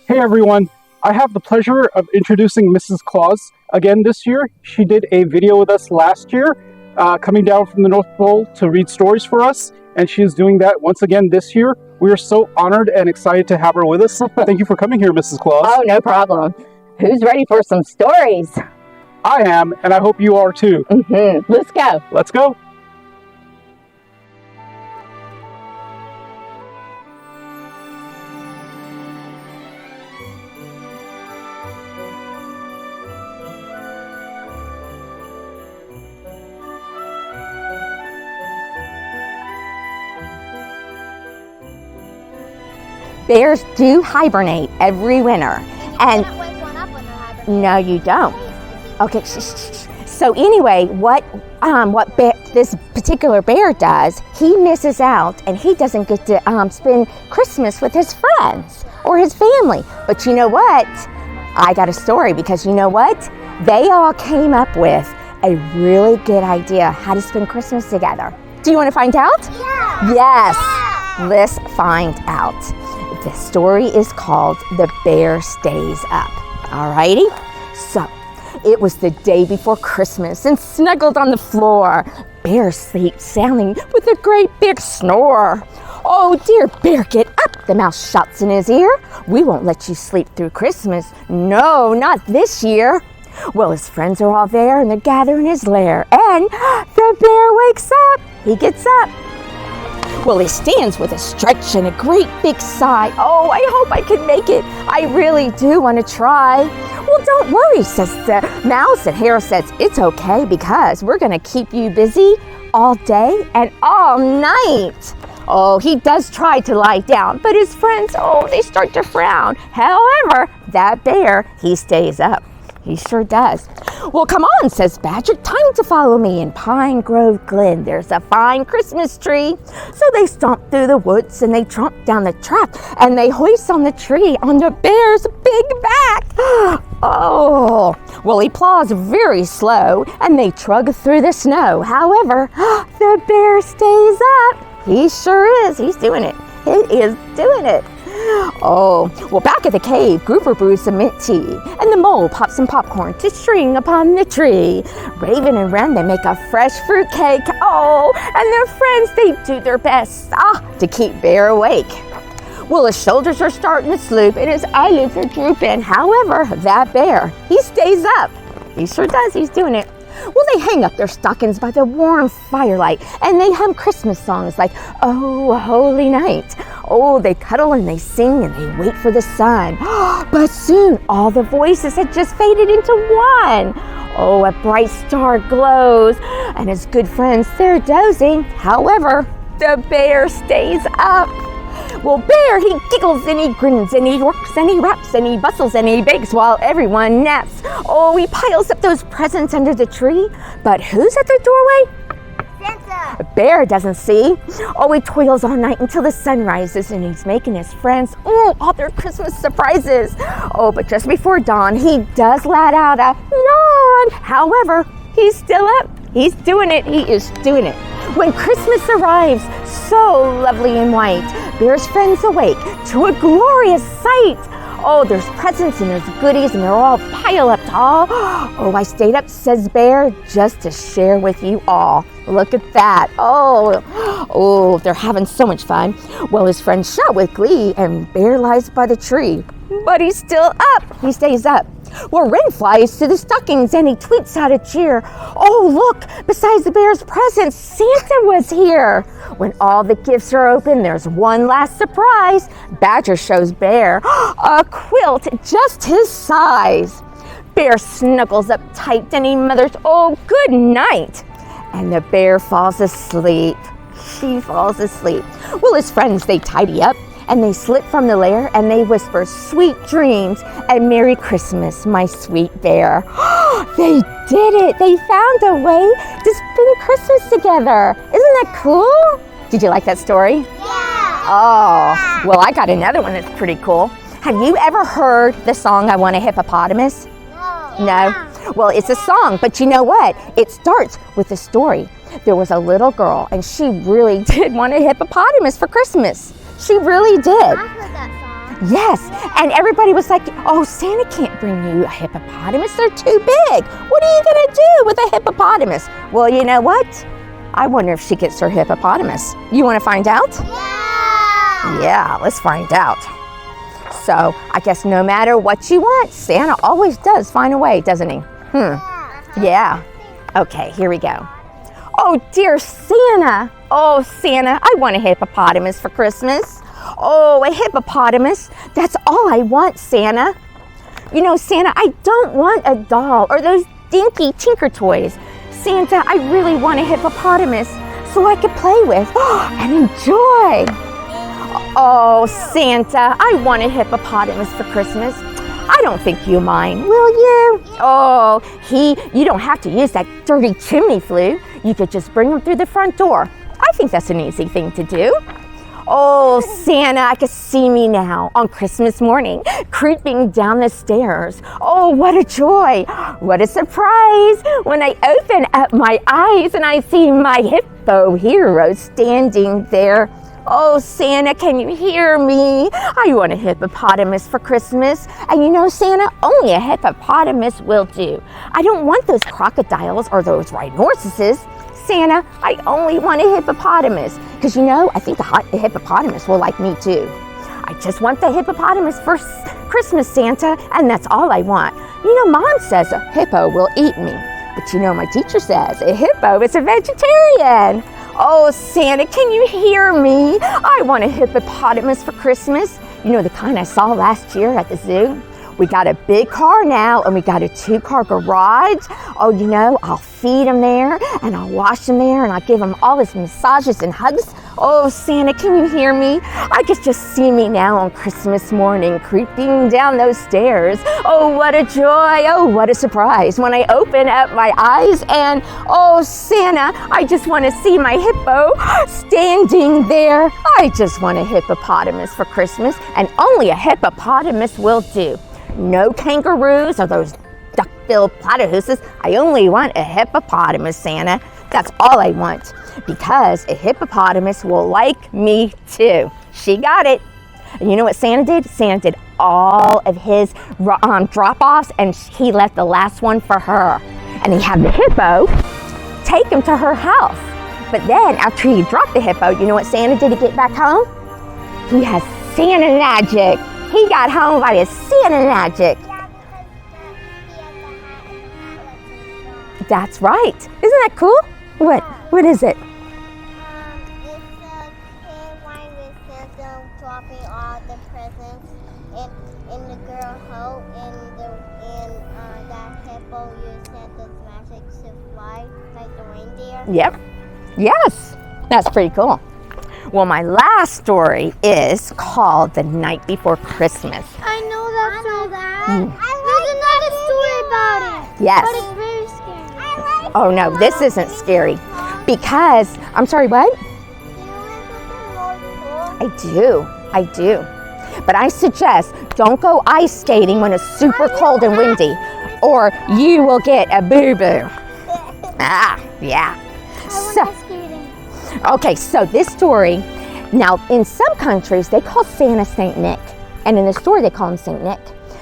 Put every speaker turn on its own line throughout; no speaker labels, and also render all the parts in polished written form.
Hey everyone, I have the pleasure of introducing Mrs. Claus again this year. She did a video with us last year, coming down from the North Pole to read stories for us, and she is doing that once again this year. We are so honored and excited to have her with us. Thank you for coming here, Mrs. Claus.
Oh, no problem. Who's ready for some stories?
I am, and I hope you are too.
Let's go.
Let's go.
Bears do hibernate every winter.
And you can't wake one up when they're hibernating.
No, you don't. Okay, so anyway, what this particular bear does, he misses out and he doesn't get to spend Christmas with his friends or his family. But you know what? I got a story, because you know what? They all came up with a really good idea how to spend Christmas together. Do you want to find out?
Yeah.
Yes. Let's find out. The story is called The Bear Stays Up. Alrighty? So, it was the day before Christmas, and snuggled on the floor, Bear sleep sounding with a great big snore. Oh dear Bear, get up, the mouse shouts in his ear. We won't let you sleep through Christmas. No, not this year. Well, his friends are all there and they're gathering in his lair, and the bear wakes up. He gets up. Well, he stands with a stretch and a great big sigh. Oh, I hope I can make it. I really do want to try. Well, don't worry, says the mouse, and Hare says, it's okay, because we're going to keep you busy all day and all night. Oh, he does try to lie down, but his friends, they start to frown. However, that bear, he stays up. He sure does. Well, come on, says Badger, time to follow me. In Pine Grove Glen, there's a fine Christmas tree. So they stomp through the woods and they tromp down the track and they hoist on the tree on the bear's big back. Oh, well, he plows very slow and they trug through the snow. However, the bear stays up. He sure is. He's doing it. He is doing it. Oh, well, back at the cave, Grouper brews some mint tea, and the mole pops some popcorn to string upon the tree. Raven and Wren, they make a fresh fruit cake. Oh, and their friends, they do their best to keep Bear awake. Well, his shoulders are starting to sloop, and his eyelids are drooping. However, that bear, he stays up. He sure does. He's doing it. Well, they hang up their stockings by the warm firelight, and they hum Christmas songs like, Oh, Holy Night. Oh, they cuddle and they sing and they wait for the sun. But soon, all the voices had just faded into one. Oh, a bright star glows, and his good friends, they're dozing. However, the bear stays up. Well, Bear, he giggles and he grins and he works and he raps and he bustles and he bakes while everyone naps. Oh, he piles up those presents under the tree. But who's at the doorway?
Santa.
Bear doesn't see. Oh, he toils all night until the sun rises, and he's making his friends all their Christmas surprises. Oh, but just before dawn, he does let out a yawn. However, he's still up. He's doing it. He is doing it. When Christmas arrives, so lovely and white, Bear's friends awake to a glorious sight. Oh, there's presents and there's goodies, and they're all piled up tall. Oh, I stayed up, says Bear, just to share with you all. Look at that. Oh, they're having so much fun. Well, his friends shout with glee, and Bear lies by the tree. But he's still up. He stays up. Well, Wren flies to the stockings and he tweets out a cheer. Oh, look, besides the bear's presents, Santa was here. When all the gifts are open, there's one last surprise. Badger shows Bear a quilt just his size. Bear snuggles up tight and he mutters, oh, good night. And the bear falls asleep. She falls asleep. Well, his friends, they tidy up and they slip from the lair and they whisper sweet dreams and Merry Christmas, my sweet bear. They did it. They found a way to spend Christmas together. Isn't that cool? Did you like that story?
Yeah.
Oh, well, I got another one that's pretty cool. Have you ever heard the song, I Want a Hippopotamus? No? Well, it's a song, but you know what? It starts with a story. There was a little girl and she really did want a hippopotamus for Christmas. She really did.
I've heard that
Yes, and everybody was like, oh, Santa can't bring you a hippopotamus. They're too big. What are you going to do with a hippopotamus? Well, you know what? I wonder if she gets her hippopotamus. You want to find out?
Yeah.
Yeah, let's find out. So I guess no matter what you want, Santa always does find a way, doesn't he? Yeah. Okay, here we go. Oh, dear Santa. Oh, Santa, I want a hippopotamus for Christmas. Oh, a hippopotamus. That's all I want, Santa. You know, Santa, I don't want a doll or those dinky tinker toys. Santa, I really want a hippopotamus so I could play with and enjoy. Oh, Santa, I want a hippopotamus for Christmas. I don't think you mind, will you? Oh, you don't have to use that dirty chimney flue. You could just bring him through the front door. I think that's an easy thing to do. Oh, Santa, I can see me now on Christmas morning, creeping down the stairs. Oh, what a joy. What a surprise when I open up my eyes and I see my hippo hero standing there. Oh, Santa, can you hear me? I want a hippopotamus for Christmas. And you know, Santa, only a hippopotamus will do. I don't want those crocodiles or those rhinoceroses. Santa, I only want a hippopotamus. Because you know, I think the hippopotamus will like me too. I just want the hippopotamus for Christmas, Santa, and that's all I want. You know, Mom says a hippo will eat me. But you know, my teacher says a hippo is a vegetarian. Oh, Santa, can you hear me? I want a hippopotamus for Christmas. You know, the kind I saw last year at the zoo? We got a big car now, and we got a 2-car garage. Oh, you know, I'll feed him there, and I'll wash him there, and I'll give him all his massages and hugs. Oh, Santa, can you hear me? I could just see me now on Christmas morning, creeping down those stairs. Oh, what a joy. Oh, what a surprise when I open up my eyes, and oh, Santa, I just want to see my hippo standing there. I just want a hippopotamus for Christmas, and only a hippopotamus will do. No kangaroos or those duck-billed platypuses. I only want a hippopotamus, Santa. That's all I want, because a hippopotamus will like me too. She got it. And you know what Santa did? Santa did all of his drop-offs, and he left the last one for her. And he had the hippo take him to her house. But then after he dropped the hippo, you know what Santa did to get back home? He has Santa magic. He got home by his Santa magic. That's right. Isn't that cool? What? What is it?
It's a kid line with Santa dropping all the presents in the girl Hope and that hippo used Santa's magic to fly like the reindeer.
Yep. Yes. That's pretty cool. Well, my last story is called The Night Before Christmas.
I know that. There's another story about it.
Yes.
But it's very scary.
Oh no, this isn't scary. Because, I'm sorry, what? I do. But I suggest don't go ice skating when it's super cold and windy, or you will get a boo-boo. Yeah. Okay, so this story, now in some countries they call Santa Saint Nick, and in the story they call him Saint Nick.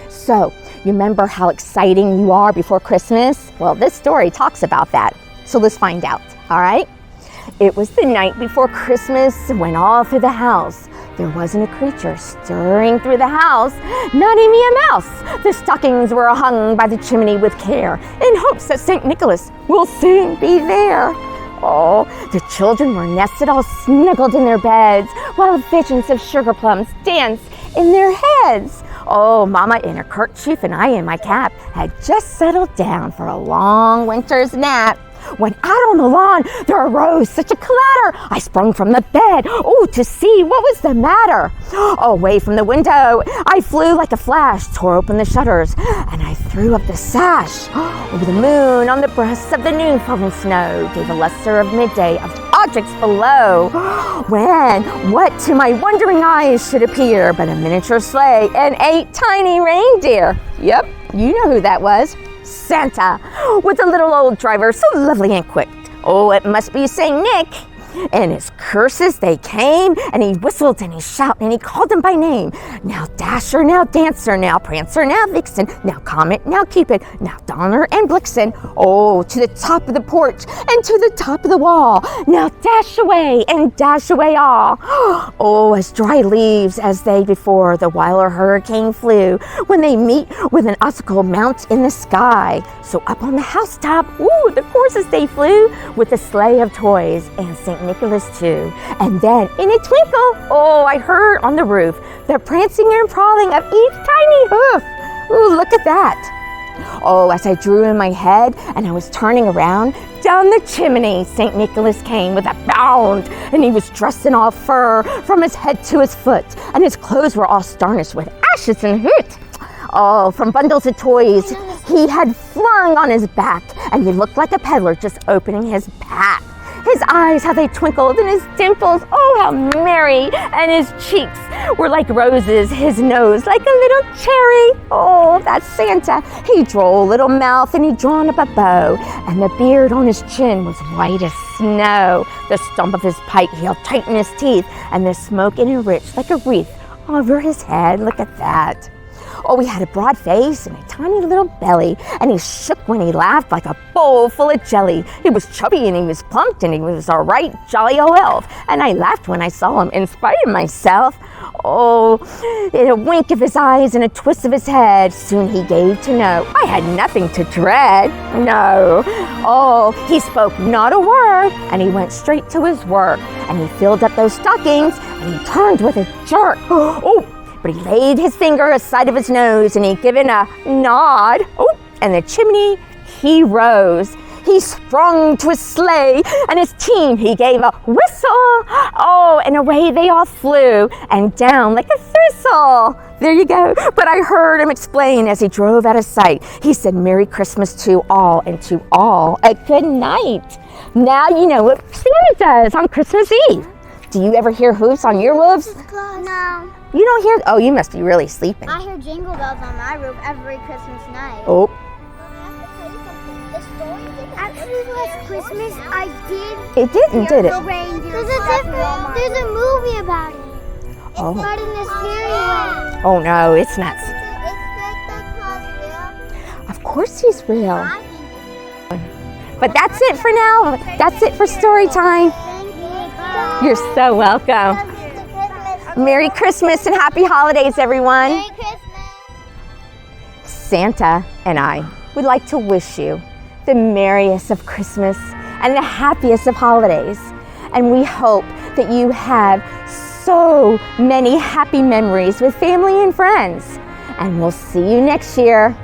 So, you remember how exciting you are before Christmas? Well, this story talks about that. So let's find out, all right? It was the night before Christmas when all through the house there wasn't a creature stirring through the house, not even a mouse. The stockings were hung by the chimney with care in hopes that St. Nicholas will soon be there. Oh, the children were nested all snuggled in their beds while visions of sugar plums danced in their heads. Oh, Mama in her kerchief and I in my cap had just settled down for a long winter's nap when out on the lawn there arose such a clatter. I sprung from the bed, to see what was the matter. Away from the window, I flew like a flash, tore open the shutters, and I threw up the sash. Over the moon, on the breasts of the new fallen snow, gave a luster of midday of objects below. When what to my wondering eyes should appear but a miniature sleigh and 8 tiny reindeer. Yep, you know who that was. Santa, with a little old driver so lovely and quick. Oh, it must be Saint Nick. And his curses, they came, and he whistled and he shouted and he called them by name. Now Dasher, now Dancer, now Prancer, now Vixen, now Comet, now Cupid, now Donner and Blitzen. Oh, to the top of the porch and to the top of the wall. Now dash away and dash away all. Oh, as dry leaves as they before the while a hurricane flew, when they meet with an icicle mount in the sky. So up on the housetop, ooh, the horses they flew, with a sleigh of toys and St. Nicholas too. And then in a twinkle, oh, I heard on the roof the prancing and prowling of each tiny hoof. Ooh, look at that. Oh, as I drew in my head and I was turning around, down the chimney St. Nicholas came with a bound, and he was dressed in all fur from his head to his foot, and his clothes were all starnished with ashes and soot. Oh, from bundles of toys he had flung on his back, and he looked like a peddler just opening his pack. His eyes, how they twinkled, and his dimples, oh, how merry, and his cheeks were like roses, his nose like a little cherry. Oh, that's Santa. He drew a little mouth, and he drawn up a bow, and the beard on his chin was white as snow. The stump of his pipe he held tight in his teeth, and the smoke enriched like a wreath over his head. Look at that. Oh, he had a broad face and a tiny little belly, and he shook when he laughed like a bowl full of jelly. He was chubby and he was plump, and he was a right jolly old elf, and I laughed when I saw him in spite of myself. Oh, in a wink of his eyes and a twist of his head, soon he gave to know I had nothing to dread. No. Oh, he spoke not a word, and he went straight to his work, and he filled up those stockings, and he turned with a jerk. Oh, but he laid his finger aside of his nose, and he given a nod. Oh, and the chimney he rose. He sprung to his sleigh, and his team he gave a whistle. Oh, and away they all flew, and down like a thistle. There you go. But I heard him explain as he drove out of sight. He said, "Merry Christmas to all, and to all a good night." Now you know what Santa does on Christmas Eve. Do you ever hear hooves on your roofs?
No.
You don't hear? Oh, you must be really sleeping.
I hear jingle bells on my roof every Christmas night.
Oh.
Actually, last Christmas I did.
It didn't, did it?
There's a movie about it.
Oh.
It's not in the series.
Oh no, it's not.
Is Santa Claus real?
Of course he's real.
I think
But that's it for now. That's it for story time. You're so welcome. Merry Christmas and happy holidays, everyone.
Merry Christmas.
Santa and I would like to wish you the merriest of Christmas and the happiest of holidays. And we hope that you have so many happy memories with family and friends. And we'll see you next year.